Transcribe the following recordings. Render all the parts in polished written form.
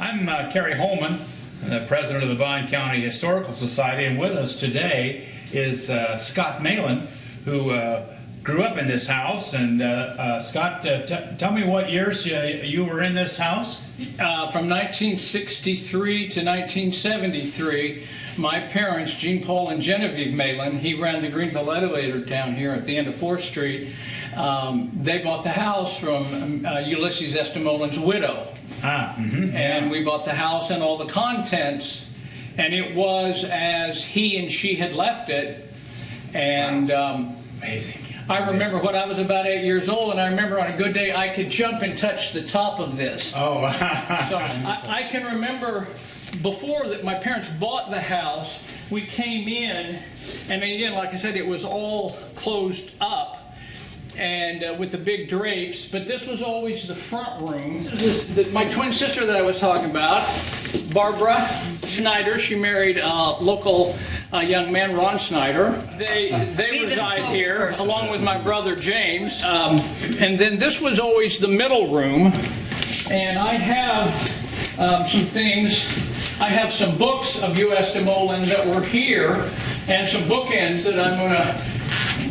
I'm Kerry Holman, the president of the Vine County Historical Society, and with us today is Scott Malin, who grew up in this house. And Scott, tell me what years you were in this house? From 1963 to 1973, my parents, Jean Paul and Genevieve Malin, he ran the Greenville elevator down here at the end of 4th Street. They bought the house from Ulysses S. DeMoulin's widow. And we bought the house and all the contents, and it was as he and she had left it. And Amazing. I remember when I was about 8 years old, and I remember on a good day I could jump and touch the top of this. Oh. So I can remember before that my parents bought the house, we came in, and again, like I said, it was all closed up and with the big drapes, but this was always the front room. My twin sister that I was talking about, Barbara Schneider, she married a local young man, Ron Snyder. They reside here along with my brother James. And then this was always the middle room, and I have some things. I have some books of U.S. DeMoulin that were here, and some bookends that I'm going to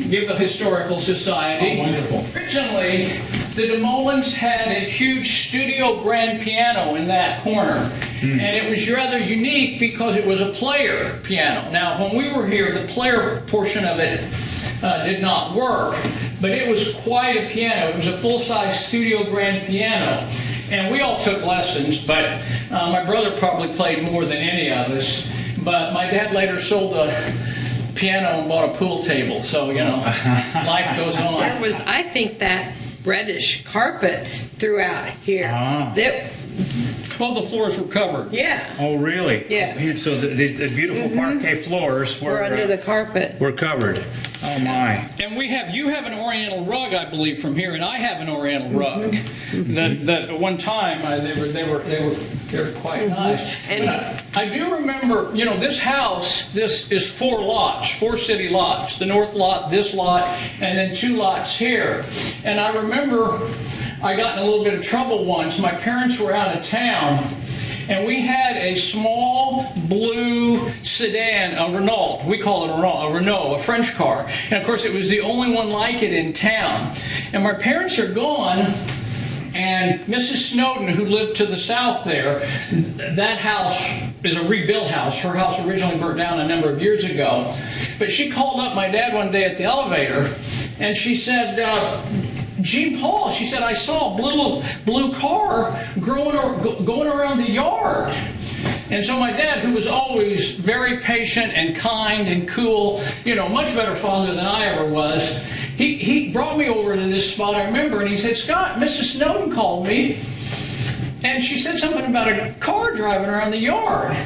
give the Historical Society. Oh, wonderful. Originally, the DeMoulins had a huge studio grand piano in that corner. And it was rather unique because it was a player piano. Now, when we were here, the player portion of it did not work, but it was quite a piano. It was a full-size studio grand piano. And we all took lessons, but my brother probably played more than any of us. But my dad later sold a piano and bought a pool table, so, you know, life goes on. There was, I think, that reddish carpet throughout here. That, Well, the floors were covered. yeah, Oh, really? Yeah. So the beautiful parquet floors were under the carpet. were covered. Oh my! And you have an Oriental rug, I believe, from here, and I have an Oriental rug. That at one time they were quite nice. And I do remember, you know, this house. This is 4 lots, 4 city lots. The north lot, this lot, and then 2 lots here. And I remember I got in a little bit of trouble once. My parents were out of town, and we had a small blue sedan, a Renault. We call it a Renault, a French car. And of course, it was the only one like it in town. And my parents are gone, and Mrs. Snowden, who lived to the south there, that house is a rebuilt house. Her house originally burnt down a number of years ago. But she called up my dad one day at the elevator, and she said, Jean Paul, she said, I saw a little blue car going around the yard. And so my dad, who was always very patient and kind and cool, you know, much better father than I ever was, he brought me over to this spot, I remember, and he said, Scott, Mrs. Snowden called me, and she said something about a car driving around the yard.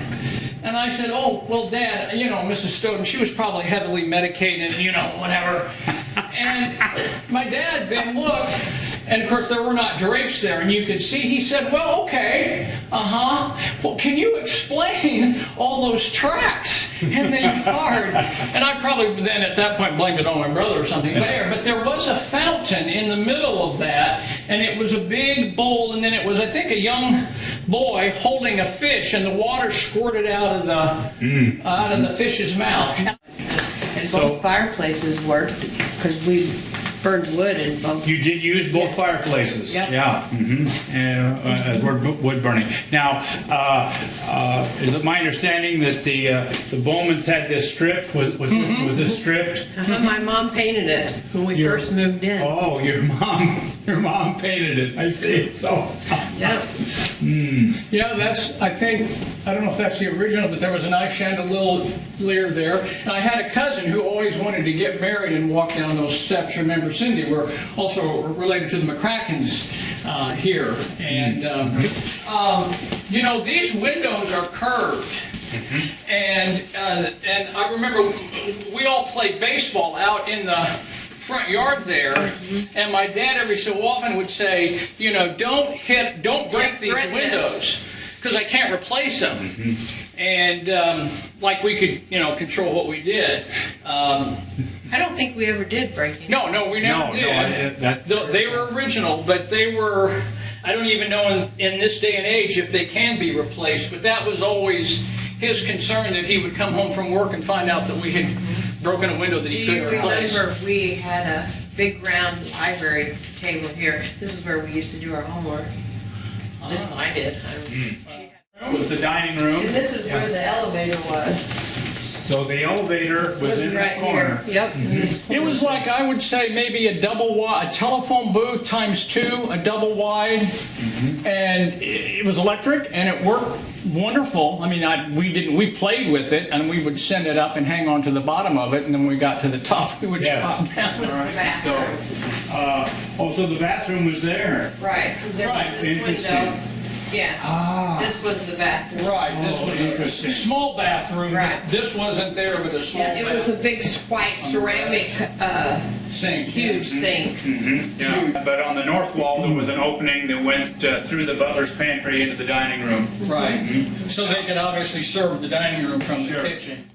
And I said, oh, well, Dad, you know, Mrs. Snowden, she was probably heavily medicated, you know, whatever. And my dad then looked, and of course there were not drapes there, and you could see, he said, well, okay, well, can you explain all those tracks in the yard? And I probably then at that point blamed it on my brother or something there, but there was a fountain in the middle of that, and it was a big bowl, and then it was, I think, a young boy holding a fish, and the water squirted out of the fish's mouth. And both fireplaces worked because we burned wood in both. You did use both fireplaces. Yep. Yeah. As wood burning. Now, is it my understanding that the Bowmans had this stripped? Was this stripped? My mom painted it when we first moved in. Oh, your mom painted it. I see. So. Yeah. Yeah, that's, I think, I don't know if that's the original, but there was a nice chandelier there. And I had a cousin who always wanted to get married and walk down those steps. Remember, Cindy, we're also related to the McCrackens here. And, you know, these windows are curved. And I remember we all played baseball out in the front yard there, and my dad every so often would say, you know, don't break these windows, because I can't replace them. And like we could, you know, control what we did. I don't think we ever did break it. No, we never did. They were original, but they were I don't even know in this day and age if they can be replaced, but that was always his concern, that he would come home from work and find out that we had broken a window that Do he you couldn't replace. remember we had a big round library table here? This is where we used to do our homework. This is what I did. It was the dining room. And this is where the elevator was. So the elevator was in right the corner. here. Yep. in this It was like, I would say, maybe a double wide, a telephone booth times 2, a double wide, and it was electric, and it worked wonderful. I mean, we played with it, and we would send it up and hang on to the bottom of it, and then when we got to the top, we would Yes. drop This down. was the bathroom. So the bathroom was there. Right, because there Right, was this interesting. window. Yeah. This was the bathroom. Right, this was interesting. a small bathroom. Right. This wasn't there, but a small Yeah, it was a big white ceramic, sink. huge sink. Yeah. But on the north wall, there was an opening that went through the butler's pantry into the dining room. Right. So they could obviously serve the dining room from Sure. the kitchen.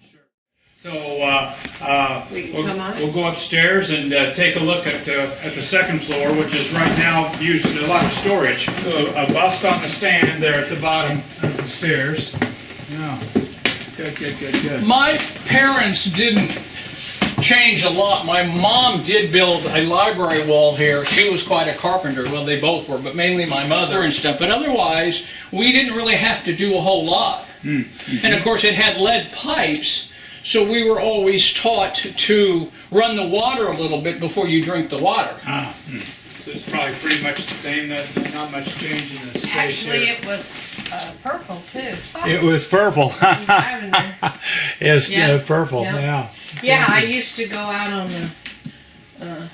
So We can come on? we'll go upstairs and take a look at the second floor, which is right now used a lot of storage. So a bust on the stand there at the bottom of the stairs. Yeah. Good. My parents didn't change a lot. My mom did build a library wall here. She was quite a carpenter. Well, they both were, but mainly my mother and stuff. But otherwise, we didn't really have to do a whole lot. And of course, it had lead pipes. So we were always taught to run the water a little bit before you drink the water. So it's probably pretty much the same. Not much change in the space Actually, here. it was purple too. It was purple. Lavender. Yes, Yeah. purple. Yeah. Yeah. Yeah, I used to go out on the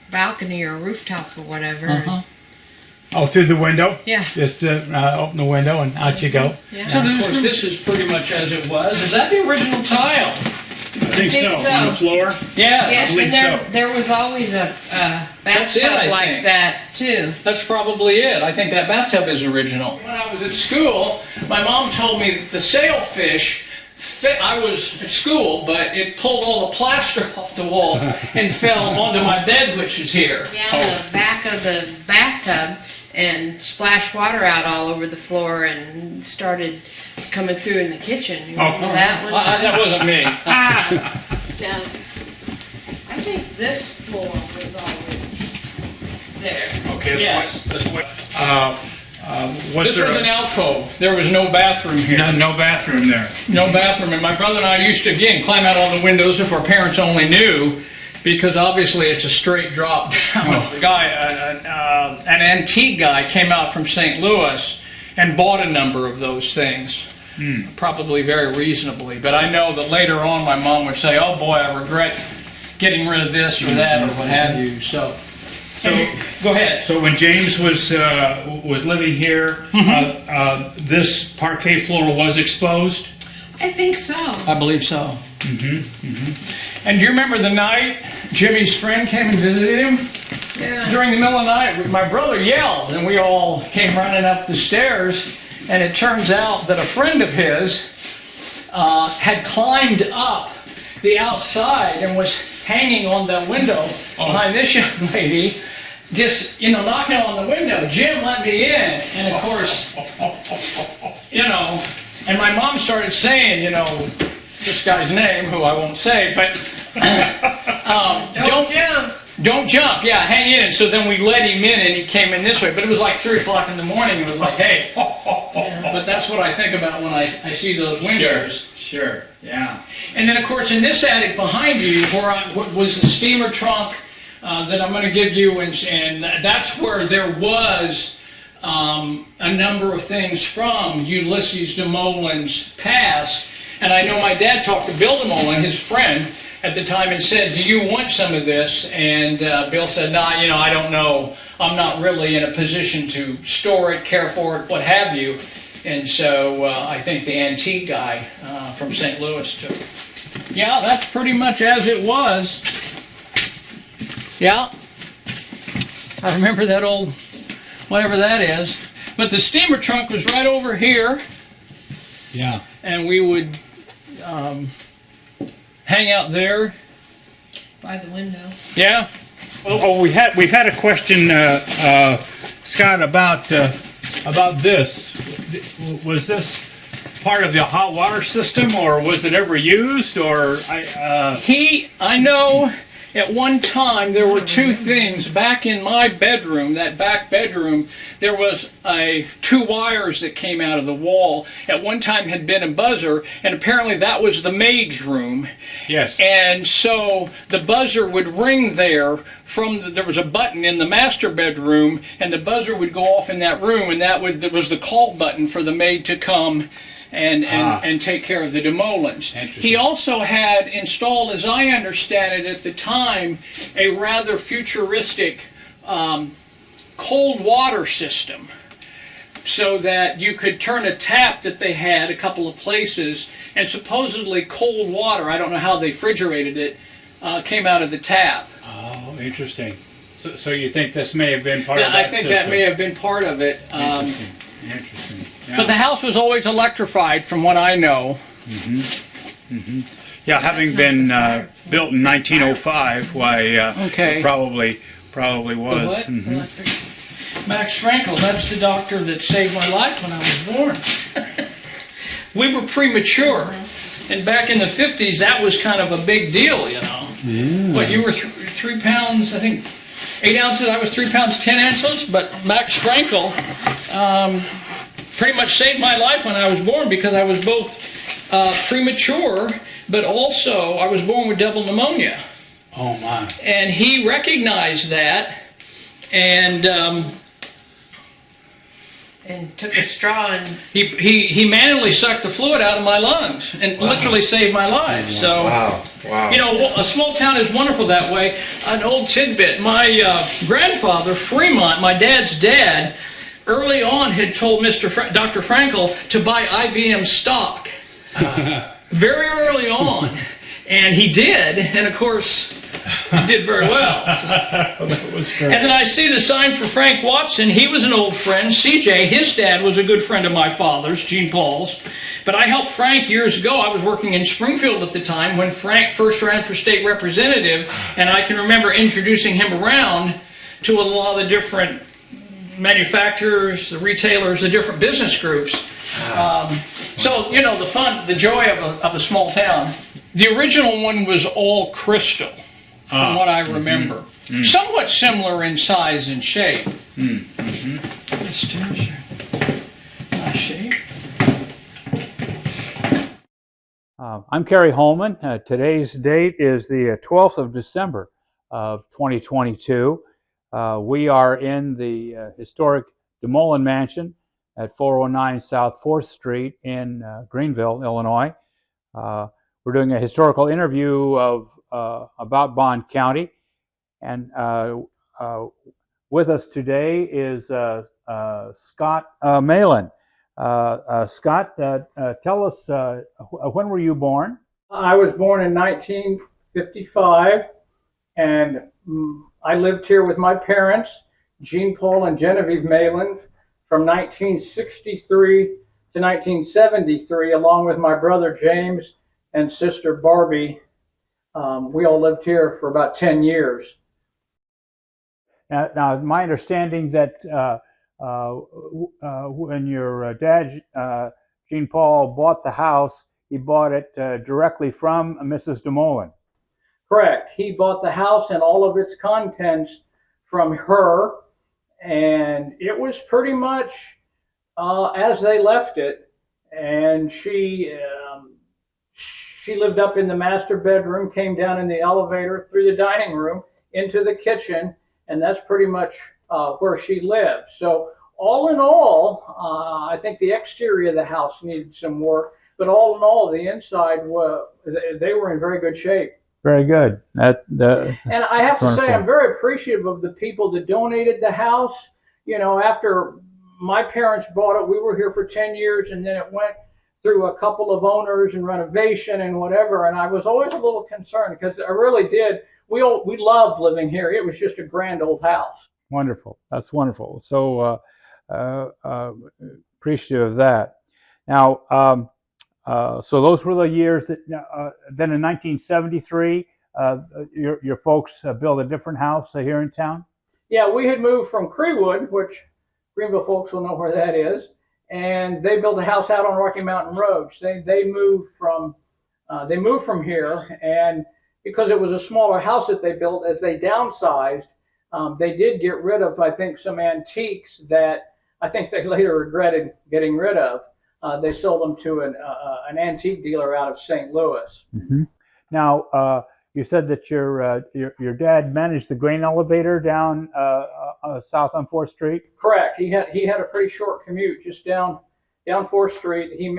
balcony or rooftop or whatever. and- Oh, through the window. Yeah. Just open the window and out you go. Yeah. So of course, this is pretty much as it was. Is that the original tile? I think think so. On the so. floor. Yeah. Yes, believe and there, so. there was always a That's it, I bathtub like think. that too. That's probably it. I think that bathtub is original. When I was at school, my mom told me that the sailfish I was at school, but it pulled all the plaster off the wall and fell onto my bed, which is here. Down the back of the bathtub and splashed water out all over the floor and started coming through in the kitchen. You remember that one? That wasn't me. Down. I think this floor was always there. Okay. Yes. Let's wait. This was an alcove. There was no bathroom here. No bathroom there. No bathroom. And my brother and I used to, again, climb out on the windows if our parents only knew, because obviously it's a straight drop down. The guy, an antique guy, came out from St. Louis and bought a number of those things, probably very reasonably. But I know that later on my mom would say, "Oh boy, I regret getting rid of this or that or what have you." So go ahead. So when James was living here, this parquet floor was exposed. I think so. I believe so. And do you remember the night Jimmy's friend came and visited him? Yeah. During the middle of the night, my brother yelled, and we all came running up the stairs, and it turns out that a friend of his had climbed up the outside and was hanging on the window behind this young lady, just, knocking on the window. "Jim, let me in." And of course, and my mom started saying, this guy's name, who I won't say, but Don't jump. don't jump, yeah, hang in. So then we let him in and he came in this way. But it was like 3 o'clock in the morning. It was like, hey. But that's what I think about when I see those windows. Sure. Yeah. And then, of course, in this attic behind you was the steamer trunk that I'm going to give you. And that's where there was a number of things from Ulysses DeMoulin's past. And I know my dad talked to Bill DeMoulin, his friend, at the time and said, "Do you want some of this?" And Bill said, "Nah, I don't know. I'm not really in a position to store it, care for it, what have you." And so I think the antique guy from St. Louis took it. Yeah, that's pretty much as it was. Yeah. I remember that old, whatever that is. But the steamer trunk was right over here. Yeah. And we would hang out there. By the window. Yeah. We've had a question Scott, about this. Was this part of the hot water system, or was it ever used, or I know at one time there were two things. Back in my bedroom, that back bedroom, there was two wires that came out of the wall. At one time had been a buzzer, and apparently that was the maid's room. Yes. And so the buzzer would ring there there was a button in the master bedroom, and the buzzer would go off in that room, and that was the call button for the maid to come and take care of the DeMoulins. He also had installed, as I understand it at the time, a rather futuristic cold water system, so that you could turn a tap that they had a couple of places, and supposedly cold water, I don't know how they refrigerated it, came out of the tap. Oh, interesting. So you think this may have been part of that I think system? that may have been part of it. Interesting. Yeah. But the house was always electrified, from what I know. Yeah, having been built in 1905, why Okay. it probably was. The what? Max Frankel, that's the doctor that saved my life when I was born. We were premature, and back in the 50s, that was kind of a big deal, you know. But you were 3 pounds, I think, 8 ounces. I was 3 pounds 10 ounces. But Max Frankel pretty much saved my life when I was born, because I was both premature, but also I was born with double pneumonia. Oh my! And he recognized that, and took a straw and he manually sucked the fluid out of my lungs and literally saved my life. So, Wow. you know, a small town is wonderful that way. An old tidbit: my grandfather, Fremont, my dad's dad, early on had told Dr. Frankel to buy IBM stock. Very early on, and he did, and of course, he did very well. So. That was great. And then I see the sign for Frank Watson. He was an old friend. CJ, his dad, was a good friend of my father's, Gene Paul's. But I helped Frank years ago. I was working in Springfield at the time when Frank first ran for state representative, and I can remember introducing him around to a lot of the different manufacturers, the retailers, the different business groups. So, you know, the joy of a small town. The original one was all crystal, from what I remember. Somewhat similar in size and shape. Shape. I'm Kerry Holman. Today's date is the 12th of December of 2022. We are in the historic DeMoulin Mansion at 409 South 4th Street in Greenville, Illinois. We're doing a historical interview about Bond County, and with us today is Scott Malin. Scott, tell us, when were you born? I was born in 1955, and I lived here with my parents, Gene Paul and Genevieve Malin, from 1963 to 1973, along with my brother James and sister Barbie. We all lived here for about 10 years. Now my understanding that when your dad, Gene Paul, bought the house, he bought it directly from Mrs. DeMoulin. Correct. He bought the house and all of its contents from her, and it was pretty much as they left it. And she lived up in the master bedroom, came down in the elevator, through the dining room, into the kitchen, and that's pretty much where she lived. So all in all, I think the exterior of the house needed some work, but all in all, the inside, they were in very good shape. Very good. And I have to wonderful. say, I'm very appreciative of the people that donated the house. You know, after my parents bought it, we were here for 10 years, and then it went through a couple of owners and renovation and whatever. And I was always a little concerned, because I really did. We loved living here. It was just a grand old house. Wonderful. That's wonderful. So appreciative of that. Now, so those were the years that. Then in 1973, your folks built a different house here in town. Yeah, we had moved from Creewood, which Greenville folks will know where that is. And they built a house out on Rocky Mountain Road. They moved from here, and because it was a smaller house that they built, as they downsized, they did get rid of, I think, some antiques that I think they later regretted getting rid of. They sold them to an antique dealer out of St. Louis. Mm-hmm. Now, you said that your dad managed the grain elevator down south on 4th Street. Correct. He had a pretty short commute just down 4th Street. He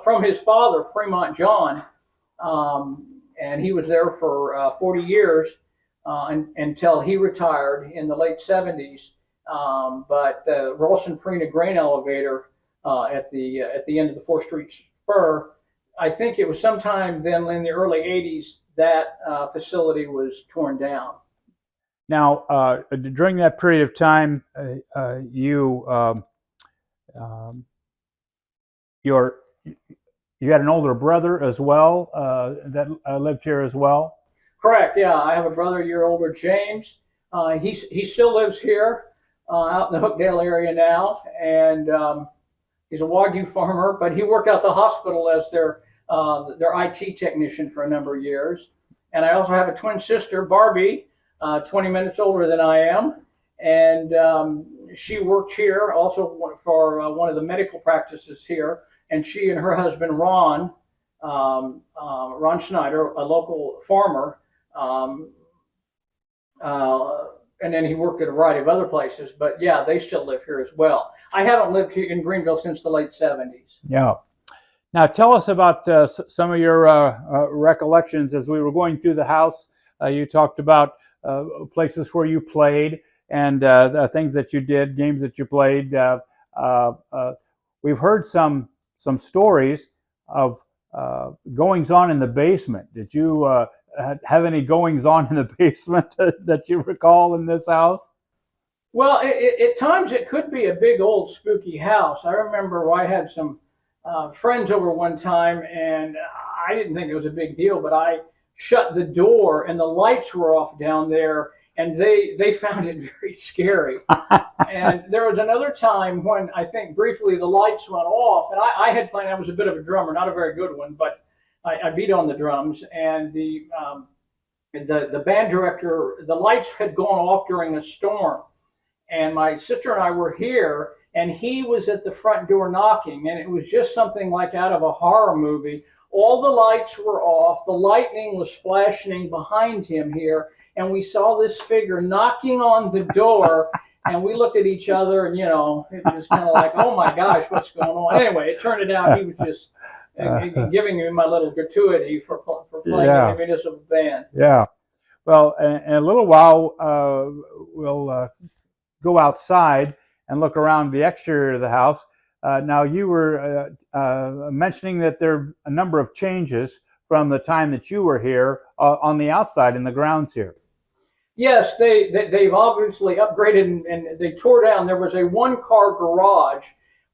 from his father, Fremont John, and he was there for 40 years until he retired in the late 70s. But the Rawson-Perina grain elevator at the end of the 4th Street spur, I think it was sometime then in the early 80s that facility was torn down. Now, during that period of time, you had an older brother as well that lived here as well. Correct. Yeah, I have a brother a year older, James. He still lives here out in the Hookdale area now, and he's a Wagyu farmer. But he worked out the hospital as their IT technician for a number of years. And I also have a twin sister, Barbie, 20 minutes older than I am, and she worked here also for one of the medical practices here. And she and her husband, Ron Schneider, a local farmer, and then he worked at a variety of other places. But yeah, they still live here as well. I haven't lived here in Greenville since the late 70s. Yeah. Now, tell us about some of your recollections as we were going through the house. You talked about places where you played and the things that you did, games that you played. We've heard some stories of goings on in the basement. Did you have any goings on in the basement that you recall in this house? Well, at times it could be a big old spooky house. I remember I had some friends over one time, and I didn't think it was a big deal, but I shut the door and the lights were off down there, and they found it very scary. And there was another time when I think briefly the lights went off, and I had played. I was a bit of a drummer, not a very good one, but I beat on the drums, and the band director, the lights had gone off during a storm, and my sister and I were here, and he was at the front door knocking, and it was just something like out of a horror movie. All the lights were off, the lightning was flashing behind him here, and we saw this figure knocking on the door, and we looked at each other, and, it was kind of like, oh my gosh, what's going on? Anyway, it turned out he was just giving me my little gratuity for playing in a municipal band. Yeah. Well, in a little while, we'll go outside and look around the exterior of the house. Now, you were mentioning that there are a number of changes from the time that you were here on the outside in the grounds here. Yes, they've obviously upgraded and they tore down. There was a one-car garage,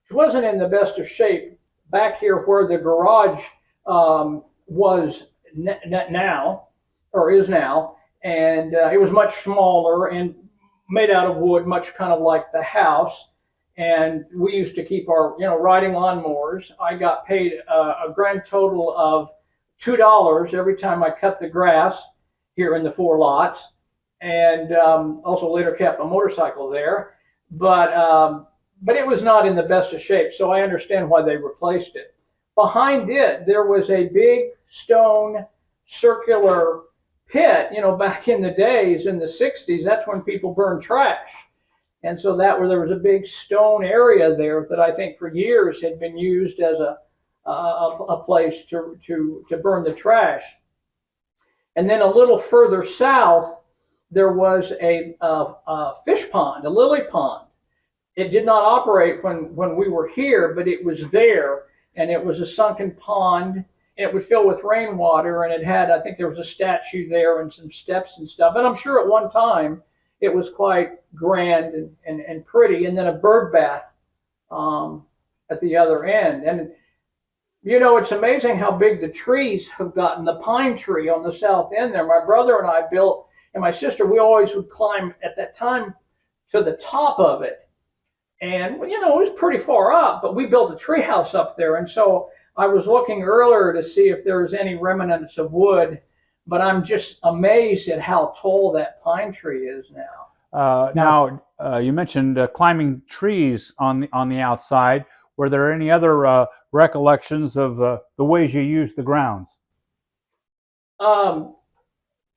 which wasn't in the best of shape back here where the garage was now, or is now, and it was much smaller and made out of wood, much kind of like the house. And we used to keep our, riding lawnmowers. I got paid a grand total of $2 every time I cut the grass here in the 4 lots, and also later kept a motorcycle there. But it was not in the best of shape, so I understand why they replaced it. Behind it, there was a big stone circular pit. Back in the days, in the 60s, that's when people burned trash. And so there was a big stone area there that I think for years had been used as a place to burn the trash. And then a little further south, there was a fish pond, a lily pond. It did not operate when we were here, but it was there, and it was a sunken pond, and it would fill with rainwater, and it had, I think there was a statue there and some steps and stuff. And I'm sure at one time it was quite grand and pretty, and then a bird bath at the other end. And it's amazing how big the trees have gotten. The pine tree on the south end there, my brother and I built, and my sister, we always would climb at that time to the top of it. And it was pretty far up, but we built a tree house up there. And so I was looking earlier to see if there was any remnants of wood, but I'm just amazed at how tall that pine tree is now. Now, you mentioned climbing trees on the outside. Were there any other recollections of the ways you used the grounds?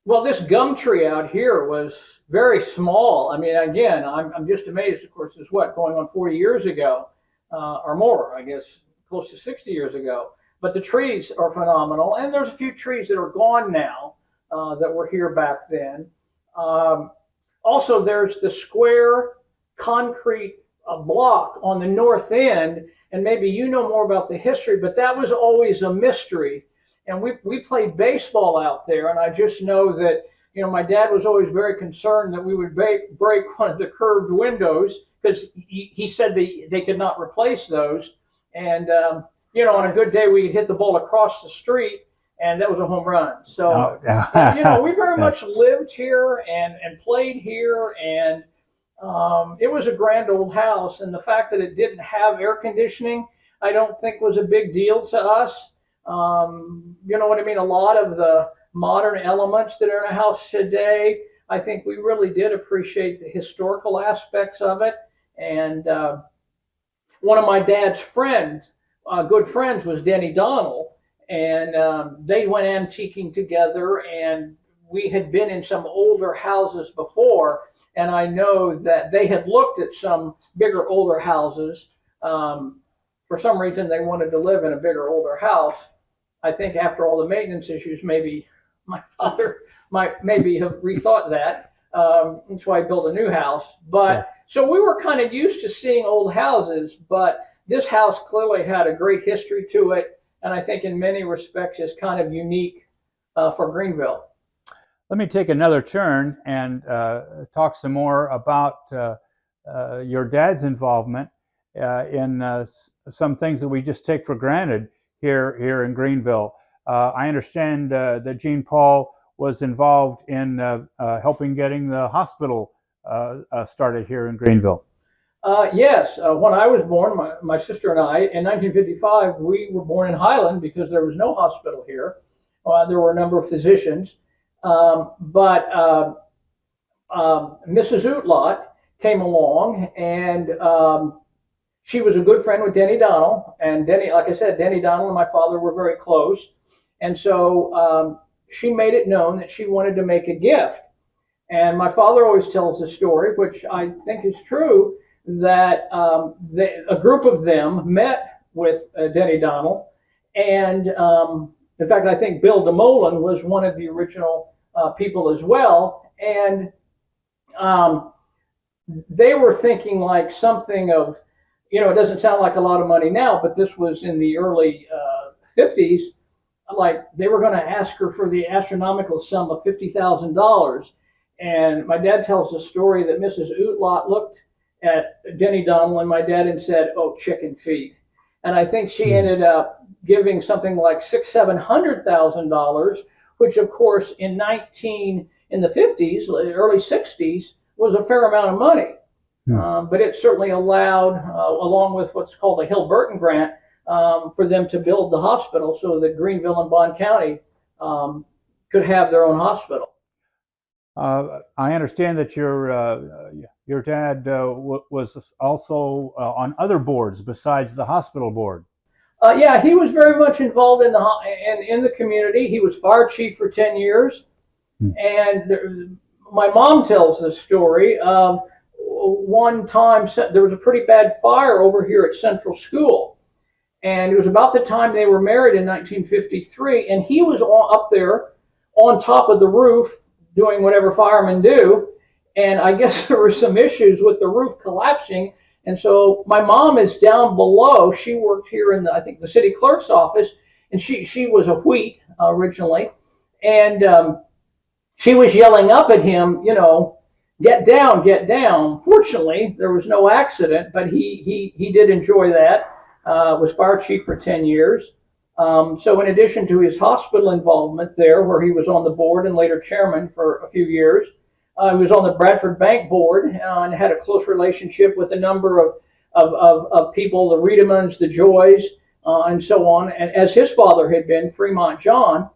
Well, this gum tree out here was very small. I mean, again, I'm just amazed. Of course, it's going on 40 years ago, or more, I guess, close to 60 years ago. But the trees are phenomenal, and there's a few trees that are gone now that were here back then. Also, there's the square concrete block on the north end, and maybe you know more about the history, but that was always a mystery. And we played baseball out there, and I just know that, my dad was always very concerned that we would break one of the curved windows, because he said they could not replace those. And, on a good day, we could hit the ball across the street, and that was a home run. So, we very much lived here and played here, and it was a grand old house. And the fact that it didn't have air conditioning, I don't think was a big deal to us. You know what I mean? A lot of the modern elements that are in a house today, I think we really did appreciate the historical aspects of it. And one of my dad's friends, good friends, was Denny Donnell, and they went antiquing together, and we had been in some older houses before, and I know that they had looked at some bigger, older houses. For some reason, they wanted to live in a bigger, older house. I think after all the maintenance issues, maybe my father might maybe have rethought that. That's why I built a new house. But so we were kind of used to seeing old houses, but this house clearly had a great history to it, and I think in many respects is kind of unique for Greenville. Let me take another turn and talk some more about your dad's involvement in some things that we just take for granted here in Greenville. I understand that Jean Paul was involved in helping getting the hospital started here in Greenville. Yes, when I was born, my sister and I, in 1955, we were born in Highland because there was no hospital here. There were a number of physicians, but Mrs. Outlot came along, and she was a good friend with Denny Donnell, and like I said, Denny Donnell and my father were very close, and so she made it known that she wanted to make a gift. And my father always tells the story, which I think is true, that a group of them met with Denny Donnell, and in fact, I think Bill DeMoulin was one of the original people as well, and they were thinking like something of, it doesn't sound like a lot of money now, but this was in the early 50s, like they were going to ask her for the astronomical sum of $50,000. And my dad tells the story that Mrs. Outlot looked at Denny Donnell and my dad and said, "Oh, chicken feed." And I think she ended up giving something like $600,000-700,000, which of course in the 50s, early 60s, was a fair amount of money. But it certainly allowed, along with what's called a Hill-Burton grant, for them to build the hospital so that Greenville and Bond County could have their own hospital. I understand that your dad was also on other boards besides the hospital board. Yeah, he was very much involved in the community. He was fire chief for 10 years. And my mom tells the story of one time there was a pretty bad fire over here at Central School. And it was about the time they were married in 1953. And he was up there on top of the roof doing whatever firemen do. And I guess there were some issues with the roof collapsing. And so my mom is down below. She worked here in I think the city clerk's office, and she was a wheat originally. And she was yelling up at him, get down, get down. Fortunately, there was no accident, but he did enjoy that. Was fire chief for 10 years. So in addition to his hospital involvement there, where he was on the board and later chairman for a few years, he was on the Bradford Bank board and had a close relationship with a number of of people, the Riedemans, the Joys, and so on. And as his father had been, Fremont John,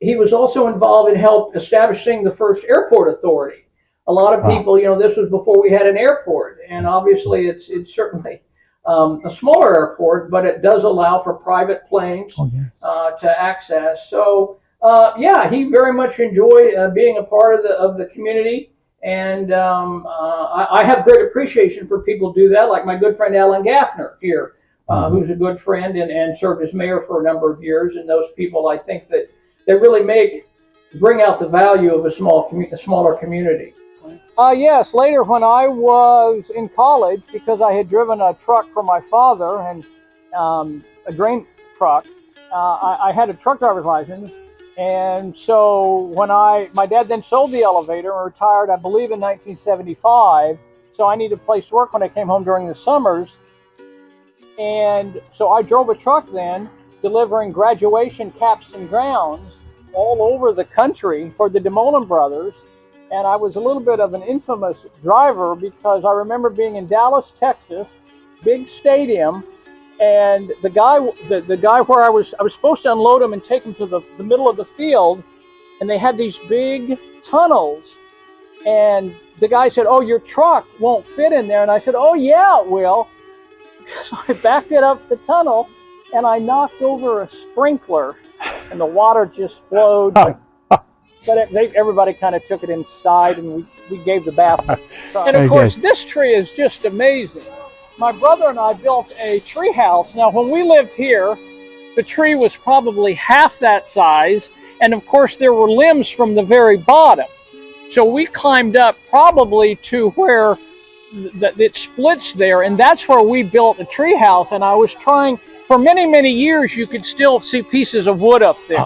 he was also involved in help establishing the first airport authority. A lot of people, this was before we had an airport, and obviously it's certainly a smaller airport, but it does allow for private planes to access. So yeah, he very much enjoyed being a part of the community, and I have great appreciation for people who do that, like my good friend Alan Gaffner here, who's a good friend and served as mayor for a number of years. And those people, I think, that really bring out the value of a smaller community. Yes, later when I was in college, because I had driven a truck for my father, and a grain truck, I had a truck driver's license. And so when my dad then sold the elevator and retired, I believe in 1975, so I needed a place to work when I came home during the summers. And so I drove a truck then, delivering graduation caps and gowns all over the country for the DeMoulin brothers. And I was a little bit of an infamous driver, because I remember being in Dallas, Texas, big stadium, and the guy where I was supposed to unload him and take him to the middle of the field, and they had these big tunnels, and the guy said, "Oh, your truck won't fit in there." And I said, "Oh yeah, it will." So I backed it up the tunnel, and I knocked over a sprinkler, and the water just flowed. But everybody kind of took it inside, and we gave the bath. And of course, this tree is just amazing. My brother and I built a tree house. Now, when we lived here, the tree was probably half that size, and of course there were limbs from the very bottom. So we climbed up probably to where it splits there, and that's where we built a tree house. And I was trying, for many, many years, you could still see pieces of wood up there.